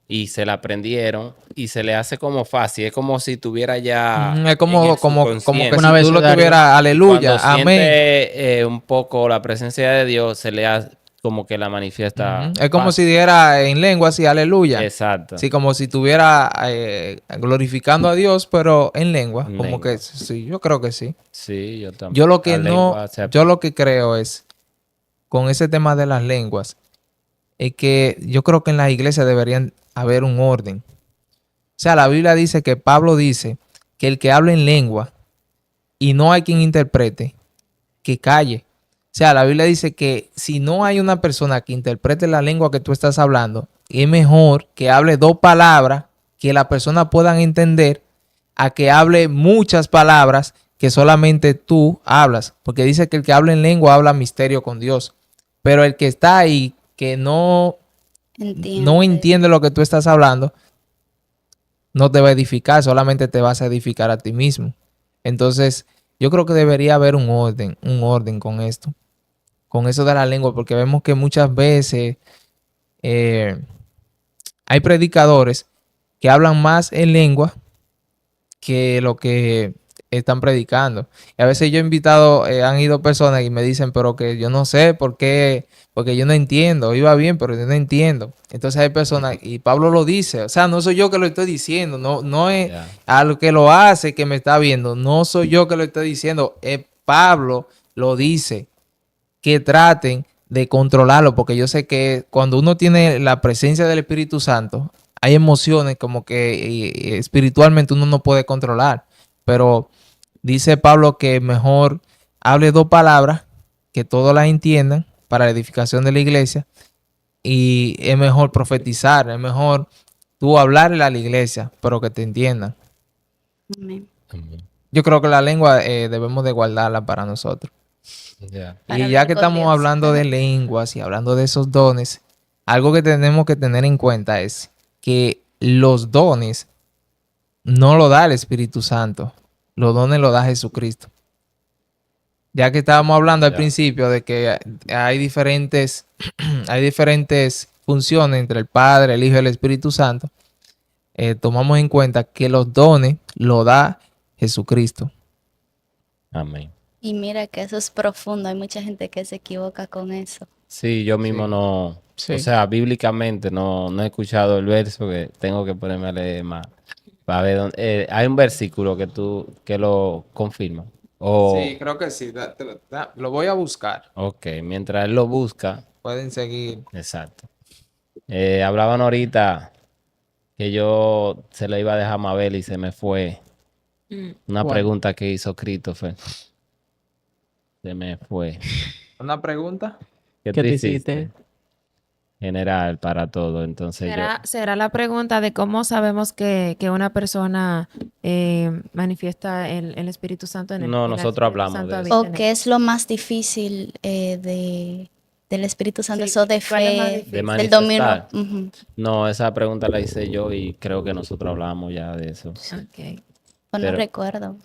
y se la aprendieron y se le hace como fácil. Es como si tuviera ya Ujú. Es en como, el como que subconsciente. Un si tú lo abecedario. tuvieras, Cuando aleluya, amén. siente un poco la presencia de Dios, se le hace como que la manifiesta Ujú. Es como si fácil. dijera en lengua así, aleluya. Exacto. Sí, como si estuviera glorificando a Dios, pero en lengua. En Como lengua. que sí, yo creo que sí. Sí, yo también. Yo lo que La no, lengua se yo lo que creo es, con ese tema de las lenguas, es que yo creo que en las iglesias deberían haber un orden. O sea, la Biblia dice que Pablo dice que el que habla en lengua y no hay quien interprete, que calle. O sea, la Biblia dice que si no hay una persona que interprete la lengua que tú estás hablando, es mejor que hable 2 palabras que la persona puedan entender a que hable muchas palabras que solamente tú hablas. Porque dice que el que habla en lengua habla misterio con Dios. Pero el que está ahí, que no Entiendo. entiende lo que tú estás hablando, no te va a edificar, solamente te vas a edificar a ti mismo. Entonces, yo creo que debería haber un orden con eso de la lengua, porque vemos que muchas veces hay predicadores que hablan más en lengua que lo que están predicando. Y a veces yo he invitado, han ido personas y me dicen, pero que yo no sé por qué, porque yo no entiendo, iba bien, pero yo no entiendo. Entonces hay personas, y Pablo lo dice, o sea, no soy yo que lo estoy diciendo, no es Ya. a lo que lo hace que me está viendo, no soy yo que lo estoy diciendo, es Pablo lo dice, que traten de controlarlo, porque yo sé que cuando uno tiene la presencia del Espíritu Santo, hay emociones como que espiritualmente uno no puede controlar, pero dice Pablo que mejor hable 2 palabras que todos las entiendan para la edificación de la iglesia, y es mejor profetizar, es mejor tú hablarle a la iglesia, pero que te entiendan. Amén. Yo creo que la lengua debemos de guardarla para nosotros. Ya. Para Y ya hablar que con estamos Dios. hablando de Ajá. lenguas y hablando de esos dones, algo que tenemos que tener en cuenta es que los dones no lo da el Espíritu Santo, los dones lo da Jesucristo. Ya que estábamos hablando al Ya. principio de que hay diferentes, hay diferentes funciones entre el Padre, el Hijo y el Espíritu Santo, tomamos en cuenta que los dones lo da Jesucristo. Amén. Y mira que eso es profundo. Hay mucha gente que se equivoca con eso. Sí, yo mismo Sí. no, Sí. o sea, bíblicamente no he escuchado el verso, que tengo que ponerme a leer más. Para ver hay un versículo que lo confirma. Sí, creo que sí. Lo voy a buscar. Ok, mientras él lo busca, Pueden seguir. exacto. Hablaban ahorita que yo se le iba a dejar a Mabel y se me fue una ¿Cuál? pregunta que hizo Christopher. Se me fue. ¿Una pregunta? ¿Qué ¿Qué tú te hiciste? hiciste? General para todo. Entonces Será la pregunta de cómo sabemos que una persona manifiesta el Espíritu Santo en el No, el nosotros Espíritu hablamos Santo de habita eso. ¿O en él. qué es lo más difícil del Espíritu Santo? Sí, Eso de ¿cuál es más fe, difícil? De del dominio. manifestar. Ujú. No, esa pregunta la hice yo y creo que nosotros hablamos ya de eso. Ok. O no Pero- recuerdo.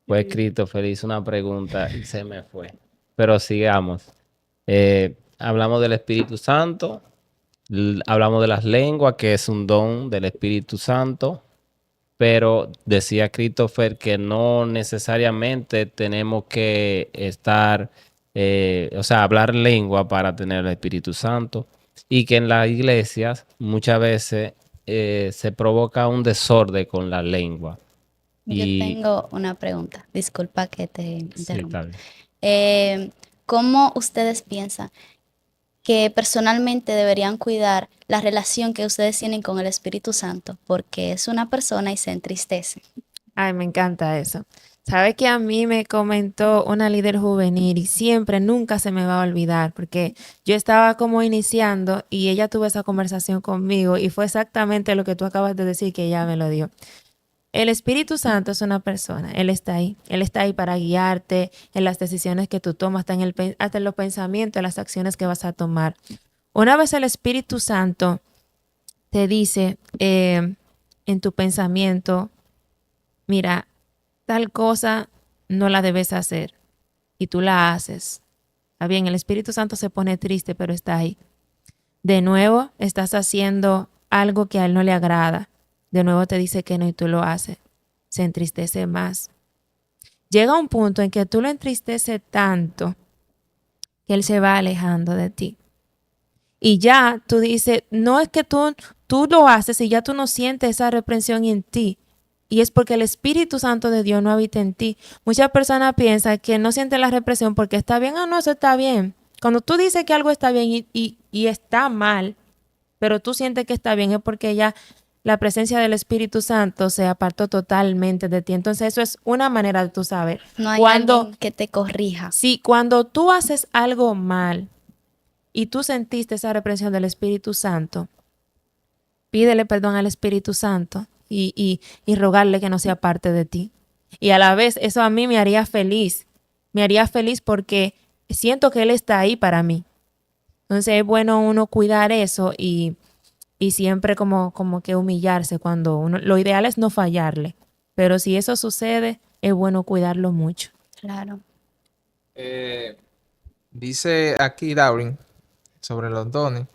Fue escrito, Feliz, una pregunta y se me fue. Pero sigamos. Hablamos del Espíritu Santo, hablamos de las lenguas, que es un don del Espíritu Santo, pero decía Christopher que no necesariamente tenemos que estar, o sea, hablar lengua para tener el Espíritu Santo, y que en las iglesias muchas veces se provoca un desorden con la lengua. Yo Y tengo una pregunta. Disculpa que te sí, interrumpa. está bien. ¿Cómo ustedes piensan que personalmente deberían cuidar la relación que ustedes tienen con el Espíritu Santo? Porque es una persona y se entristece. Ay, me encanta eso. Sabe que a mí me comentó una líder juvenil y siempre, nunca se me va a olvidar, porque yo estaba como iniciando y ella tuvo esa conversación conmigo y fue exactamente lo que tú acabas de decir que ella me lo dio. El Espíritu Santo es una persona, Él está ahí para guiarte en las decisiones que tú tomas, hasta en los pensamientos, en las acciones que vas a tomar. Una vez el Espíritu Santo te dice en tu pensamiento, mira, tal cosa no la debes hacer y tú la haces. Está bien, el Espíritu Santo se pone triste, pero está ahí. De nuevo, estás haciendo algo que a Él no le agrada. De nuevo te dice que no y tú lo haces. Se entristece más. Llega un punto en que tú lo entristeces tanto que Él se va alejando de ti. Y ya tú dices, no es que tú lo haces y ya tú no sientes esa reprensión en ti. Y es porque el Espíritu Santo de Dios no habita en ti. Muchas personas piensan que no sienten la represión porque está bien. Ah, no, eso está bien. Cuando tú dices que algo está bien y está mal, pero tú sientes que está bien, es porque ya la presencia del Espíritu Santo se apartó totalmente de ti. Entonces eso es una manera de tú saber. No hay Cuando, alguien que te corrija. sí, cuando tú haces algo mal y tú sentiste esa reprensión del Espíritu Santo, pídele perdón al Espíritu Santo y rogarle que no sea parte de ti. Y a la vez eso a mí me haría feliz. Me haría feliz porque siento que Él está ahí para mí. Entonces es bueno uno cuidar eso y siempre como que humillarse cuando uno, lo ideal es no fallarle, pero si eso sucede, es bueno cuidarlo mucho. Claro. Dice aquí Darwin sobre los dones,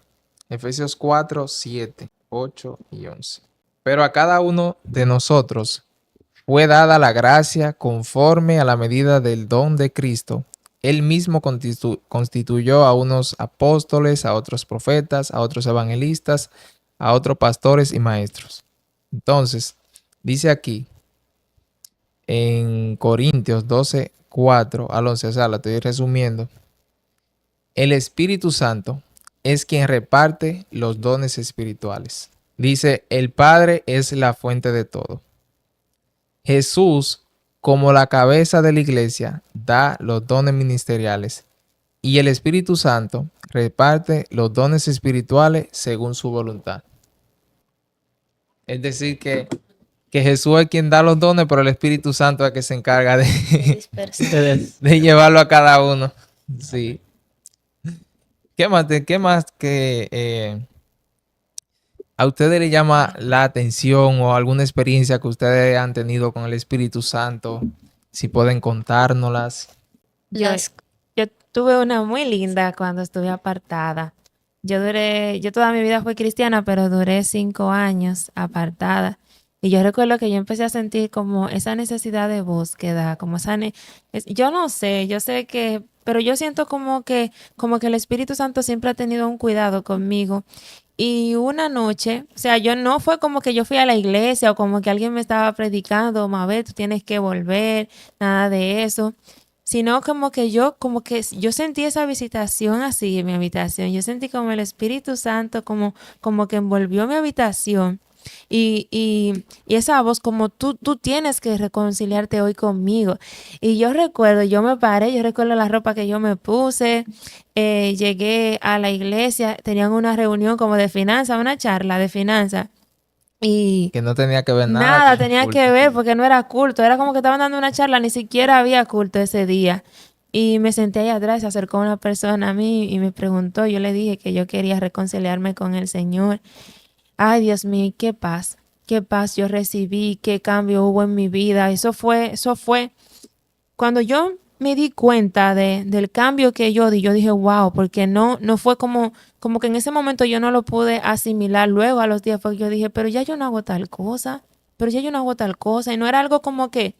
Efesios 4, 7, 8 y 11. Pero a cada uno de nosotros fue dada la gracia conforme a la medida del don de Cristo. Él mismo constituyó a unos apóstoles, a otros profetas, a otros evangelistas, a otros pastores y maestros. Entonces, dice aquí en Corintios 12, 4 al 11, o sea, lo estoy resumiendo. El Espíritu Santo es quien reparte los dones espirituales. Dice, el Padre es la fuente de todo. Jesús, como la cabeza de la iglesia, da los dones ministeriales y el Espíritu Santo reparte los dones espirituales según su voluntad. Es decir, que Jesús es quien da los dones, pero el Espíritu Santo es el que se encarga Disperso. de llevarlo a cada uno. Sí. ¿Qué más que a ustedes le llama la atención o alguna experiencia que ustedes han tenido con el Espíritu Santo? Si pueden contárnoslas. Yo, Las, yo tuve una muy linda cuando estuve apartada. Yo toda mi vida fui cristiana, pero duré 5 años apartada. Y yo recuerdo que yo empecé a sentir como esa necesidad de búsqueda, como yo no sé, yo sé que, pero yo siento como que el Espíritu Santo siempre ha tenido un cuidado conmigo. Y una noche, o sea, yo no fue como que yo fui a la iglesia o como que alguien me estaba predicando, Mabel, tú tienes que volver, nada de eso, sino como que yo sentí esa visitación así en mi habitación. Yo sentí como el Espíritu Santo como que envolvió mi habitación. Y esa voz como tú tienes que reconciliarte hoy conmigo. Y yo recuerdo, yo me paré, yo recuerdo la ropa que yo me puse, llegué a la iglesia, tenían una reunión como de finanzas, una charla de finanzas. Y Que no tenía que ver nada nada con el tenía culto. que ver porque no era culto, era como que estaban dando una charla, ni siquiera había culto ese día. Y me senté ahí atrás, se acercó una persona a mí y me preguntó, yo le dije que yo quería reconciliarme con el Señor. Ay, Dios mío, qué paz yo recibí, qué cambio hubo en mi vida. Eso fue cuando yo me di cuenta del cambio que yo di. Yo dije, wow, porque no fue como que en ese momento yo no lo pude asimilar. Luego a los días fue que yo dije, pero ya yo no hago tal cosa, pero ya yo no hago tal cosa. Y no era algo como que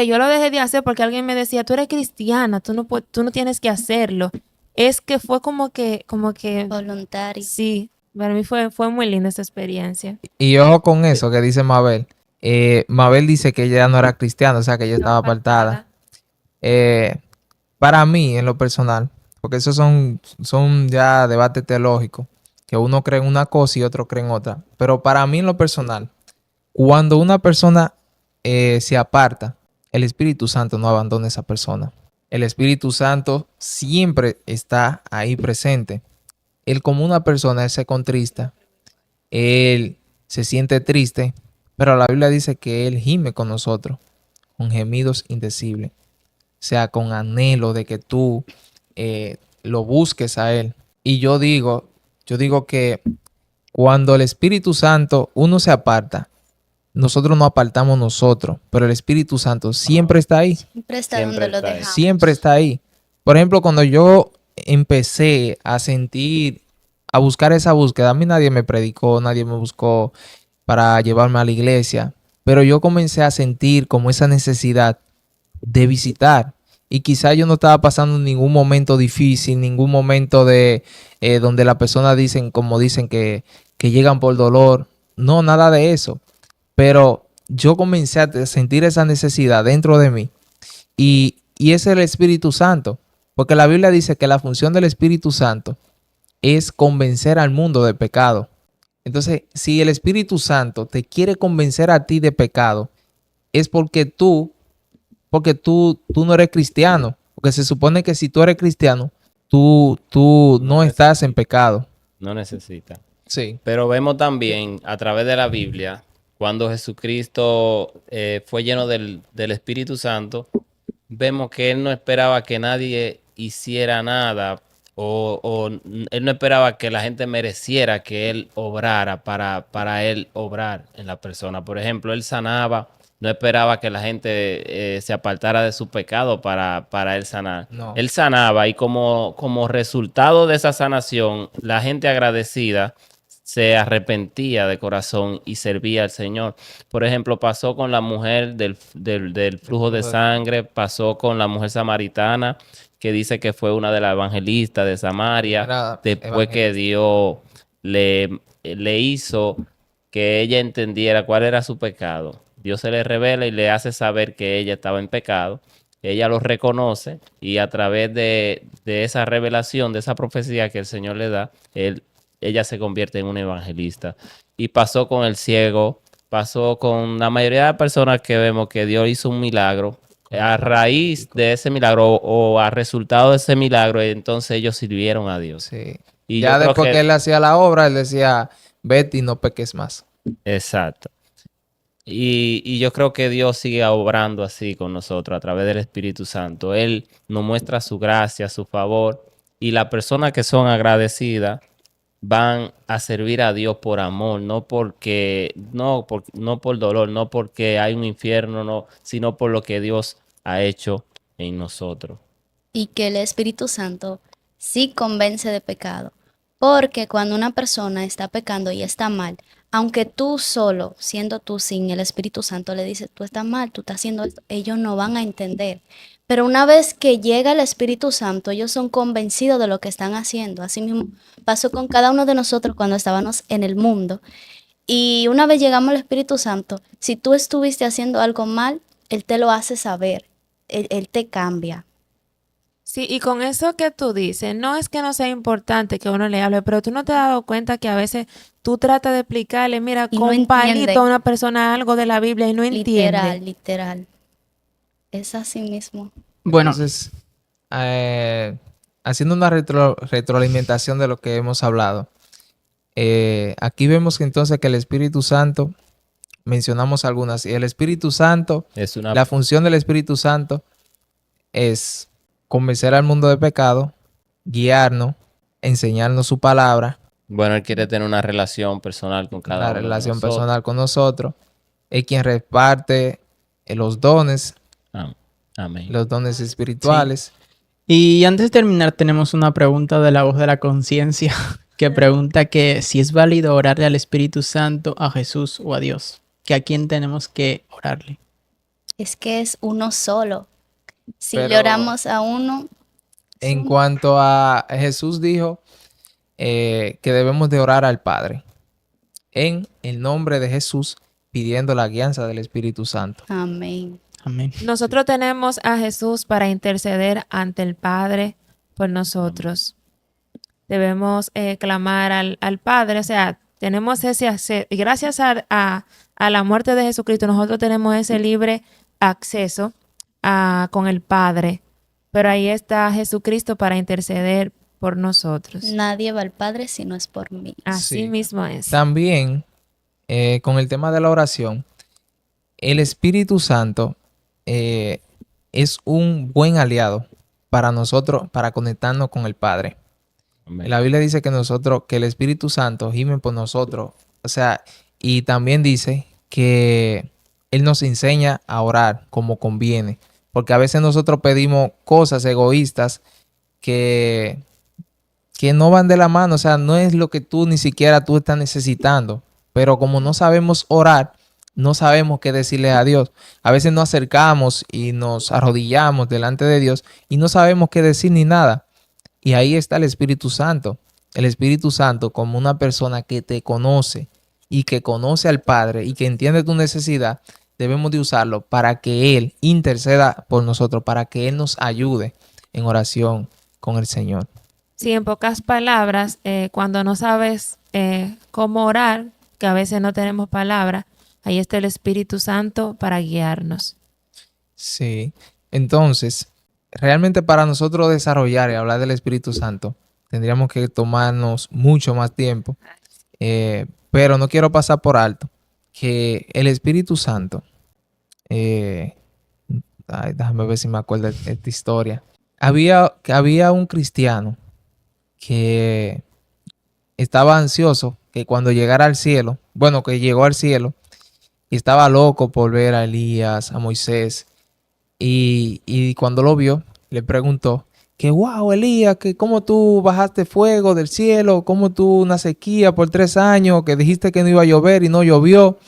yo lo dejé de hacer porque alguien me decía, tú eres cristiana, tú no tienes que hacerlo. Es que fue como que voluntario. sí, para mí fue muy linda esa experiencia. Y ojo con eso que dice Mabel. Mabel dice que ella no era cristiana, o sea que ella estaba apartada. Para mí, en lo personal, porque esos son ya debates teológicos, que uno cree en una cosa y otro cree en otra. Pero para mí, en lo personal, cuando una persona se aparta, el Espíritu Santo no abandona a esa persona. El Espíritu Santo siempre está ahí presente. Él como una persona, él se contrista, él se siente triste, pero la Biblia dice que él gime con nosotros, con gemidos indecibles. O sea, con anhelo de que tú lo busques a él. Y yo digo que cuando el Espíritu Santo, uno se aparta, nosotros nos apartamos nosotros, pero el Espíritu Santo siempre está ahí. Siempre está Siempre donde lo está ahí. dejamos. Siempre está ahí. Por ejemplo, cuando yo empecé a sentir, a buscar esa búsqueda, a mí nadie me predicó, nadie me buscó para llevarme a la iglesia, pero yo comencé a sentir como esa necesidad de visitar. Y quizá yo no estaba pasando ningún momento difícil, ningún momento de donde las personas dicen, como dicen, que llegan por dolor. No, nada de eso. Pero yo comencé a sentir esa necesidad dentro de mí. Y ese es el Espíritu Santo. Porque la Biblia dice que la función del Espíritu Santo es convencer al mundo de pecado. Entonces, si el Espíritu Santo te quiere convencer a ti de pecado, es porque tú no eres cristiano. Porque se supone que si tú eres cristiano, tú no estás en pecado. No necesita. Sí. Pero vemos también a través de la Biblia, cuando Jesucristo fue lleno del Espíritu Santo, vemos que Él no esperaba que nadie hiciera nada él no esperaba que la gente mereciera que él obrara para él obrar en la persona. Por ejemplo, él sanaba, no esperaba que la gente se apartara de su pecado para él sanar. No. Él sanaba y como resultado de esa sanación, la gente agradecida se arrepentía de corazón y servía al Señor. Por ejemplo, pasó con la mujer del flujo de sangre, pasó con la mujer samaritana, que dice que fue una de las evangelistas de Samaria, Era después que evangelista. Dios le hizo que ella entendiera cuál era su pecado. Dios se le revela y le hace saber que ella estaba en pecado. Ella lo reconoce y a través de esa revelación, de esa profecía que el Señor le da, ella se convierte en una evangelista. Y pasó con el ciego, pasó con la mayoría de las personas que vemos que Dios hizo un milagro. A raíz de ese milagro o a resultado de ese milagro, entonces ellos sirvieron a Dios. Sí. Y Ya yo creo después que él hacía la obra, él decía, vete y no peques más. exacto. Y yo creo que Dios sigue obrando así con nosotros a través del Espíritu Santo. Él nos muestra su gracia, su favor. Y las personas que son agradecidas van a servir a Dios por amor, no por dolor, no porque hay un infierno, no, sino por lo que Dios ha hecho en nosotros. Y que el Espíritu Santo sí convence de pecado. Porque cuando una persona está pecando y está mal, aunque tú solo, siendo tú sin el Espíritu Santo, le dices, tú estás mal, tú estás haciendo esto, ellos no van a entender. Pero una vez que llega el Espíritu Santo, ellos son convencidos de lo que están haciendo. Así mismo pasó con cada uno de nosotros cuando estábamos en el mundo. Y una vez llegamos al Espíritu Santo, si tú estuviste haciendo algo mal, Él te lo hace saber, Él te cambia. Sí, y con eso que tú dices, no es que no sea importante que uno le hable, pero tú no te has dado cuenta que a veces tú tratas de explicarle, mira, Y no con un entiende. palito a una persona algo de la Biblia y no entiende. Literal, literal. Es así mismo. Bueno, Entonces, haciendo una retroalimentación de lo que hemos hablado, aquí vemos que entonces que el Espíritu Santo, mencionamos algunas, y el Espíritu Santo, Es una la función del Espíritu Santo es convencer al mundo de pecado, guiarnos, enseñarnos su palabra, Bueno, él quiere tener una relación personal con cada la uno de relación nosotros. personal con nosotros, es quien reparte los dones, Amén. los dones espirituales. y antes de terminar tenemos una pregunta de la voz de la conciencia que pregunta que si es válido orarle al Espíritu Santo, a Jesús o a Dios. Que a quién tenemos que orarle. Es que es uno solo. Si le Pero- oramos a uno, En cuanto a Jesús dijo que debemos de orar al Padre en el nombre de Jesús, pidiendo la guianza del Espíritu Santo. amén. Amén. Nosotros tenemos a Jesús para interceder ante el Padre por nosotros. Debemos clamar al Padre, o sea, tenemos ese acceso. Y gracias a la muerte de Jesucristo, nosotros tenemos ese libre acceso con el Padre. Pero ahí está Jesucristo para interceder por nosotros. Nadie va al Padre si no es por mí. Así Sí. mismo es. También, con el tema de la oración, el Espíritu Santo es un buen aliado para nosotros, para conectarnos con el Padre. Amén. La Biblia dice que que el Espíritu Santo gime por nosotros. O sea, y también dice que Él nos enseña a orar como conviene. Porque a veces nosotros pedimos cosas egoístas que no van de la mano. O sea, no es lo que tú ni siquiera tú estás necesitando. Pero como no sabemos orar, no sabemos qué decirle a Dios. A veces nos acercamos y nos arrodillamos delante de Dios y no sabemos qué decir ni nada. Y ahí está el Espíritu Santo. El Espíritu Santo como una persona que te conoce y que conoce al Padre y que entiende tu necesidad, debemos de usarlo para que Él interceda por nosotros, para que Él nos ayude en oración con el Señor. Sí, en pocas palabras, cuando no sabes cómo orar, que a veces no tenemos palabras, ahí está el Espíritu Santo para guiarnos. Sí. Entonces, realmente para nosotros desarrollar y hablar del Espíritu Santo, tendríamos que tomarnos mucho más tiempo. Pero no quiero pasar por alto que el Espíritu Santo, déjame ver si me acuerdo de esta historia. Había un cristiano que estaba ansioso que cuando llegara al cielo, bueno, que llegó al cielo, y estaba loco por ver a Elías, a Moisés, y cuando lo vio, le preguntó que, wow, Elías, que cómo tú bajaste fuego del cielo, cómo tú una sequía por 3 años, que dijiste que no iba a llover y no llovió,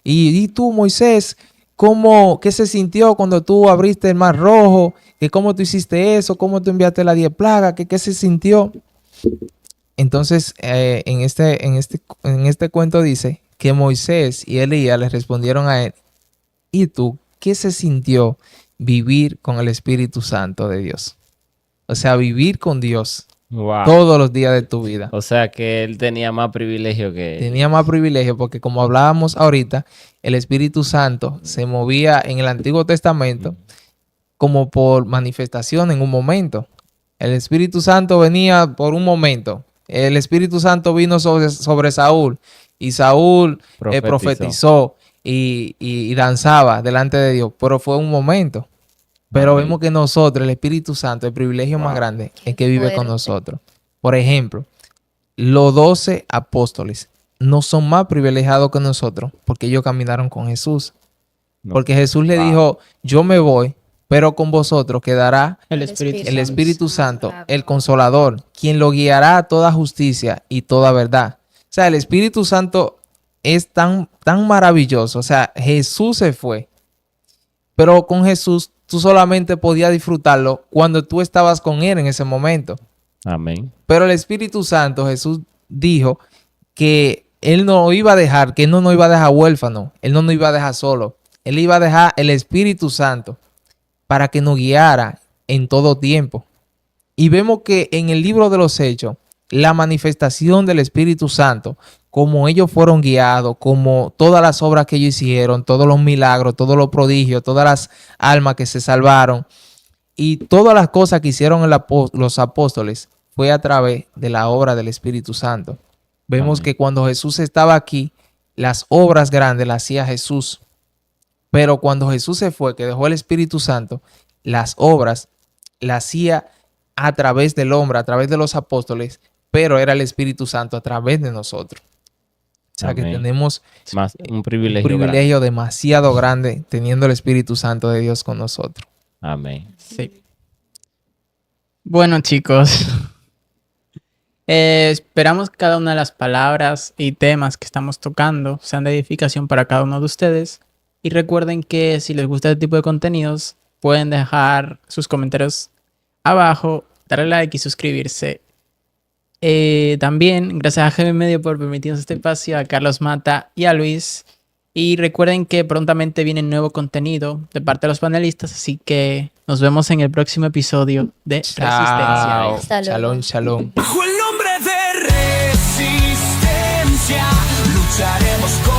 y tú, Moisés, ¿qué se sintió cuando tú abriste el mar rojo? Que cómo tú hiciste eso, cómo tú enviaste las 10 plagas, que qué se sintió. Entonces, en este cuento dice que Moisés y Elías le respondieron a él, ¿y tú qué se sintió vivir con el Espíritu Santo de Dios? O sea, vivir con Dios Wow. todos los días de tu vida. O sea que él tenía más privilegio que... Tenía más privilegio porque, como hablábamos ahorita, el Espíritu Santo se movía en el Antiguo Testamento como por manifestación en un momento. El Espíritu Santo venía por un momento. El Espíritu Santo vino sobre Saúl y Saúl profetizó y danzaba delante de Dios, pero fue un momento. Pero Amén. vemos que nosotros, el Espíritu Santo, el privilegio más grande es que vive con fuerte. nosotros. Por ejemplo, los 12 apóstoles no son más privilegiados que nosotros porque ellos caminaron con Jesús. No. Porque Jesús le Wow. dijo, yo me voy, pero con vosotros quedará El El Espíritu Espíritu el Santo. Espíritu Santo, el Consolador, quien lo guiará a toda justicia y toda verdad. O sea, el Espíritu Santo es tan maravilloso. O sea, Jesús se fue, pero con Jesús tú solamente podías disfrutarlo cuando tú estabas con Él en ese momento. Amén. Pero el Espíritu Santo, Jesús dijo que Él no iba a dejar, que Él no nos iba a dejar huérfano, Él no nos iba a dejar solo. Él iba a dejar el Espíritu Santo para que nos guiara en todo tiempo. Y vemos que en el libro de los Hechos, la manifestación del Espíritu Santo, como ellos fueron guiados, como todas las obras que ellos hicieron, todos los milagros, todos los prodigios, todas las almas que se salvaron y todas las cosas que hicieron los apóstoles, fue a través de la obra del Espíritu Santo. Vemos Amén. que cuando Jesús estaba aquí, las obras grandes las hacía Jesús. Pero cuando Jesús se fue, que dejó el Espíritu Santo, las obras las hacía a través del hombre, a través de los apóstoles, pero era el Espíritu Santo a través de nosotros. O sea que Amén. tenemos Más un un privilegio. privilegio demasiado grande teniendo el Espíritu Santo de Dios con nosotros. grande. Amén. Sí. Bueno, chicos. Esperamos que cada una de las palabras y temas que estamos tocando sean de edificación para cada uno de ustedes. Y recuerden que si les gusta este tipo de contenidos, pueden dejar sus comentarios abajo, darle like y suscribirse. También, gracias a GB Medio por permitirnos este espacio, a Carlos Mata y a Luis. Y recuerden que prontamente viene nuevo contenido de parte de los panelistas, así que nos vemos en el próximo episodio de Resistencia. Hasta luego. Shalom, shalom. Bajo el nombre de resistencia, lucharemos con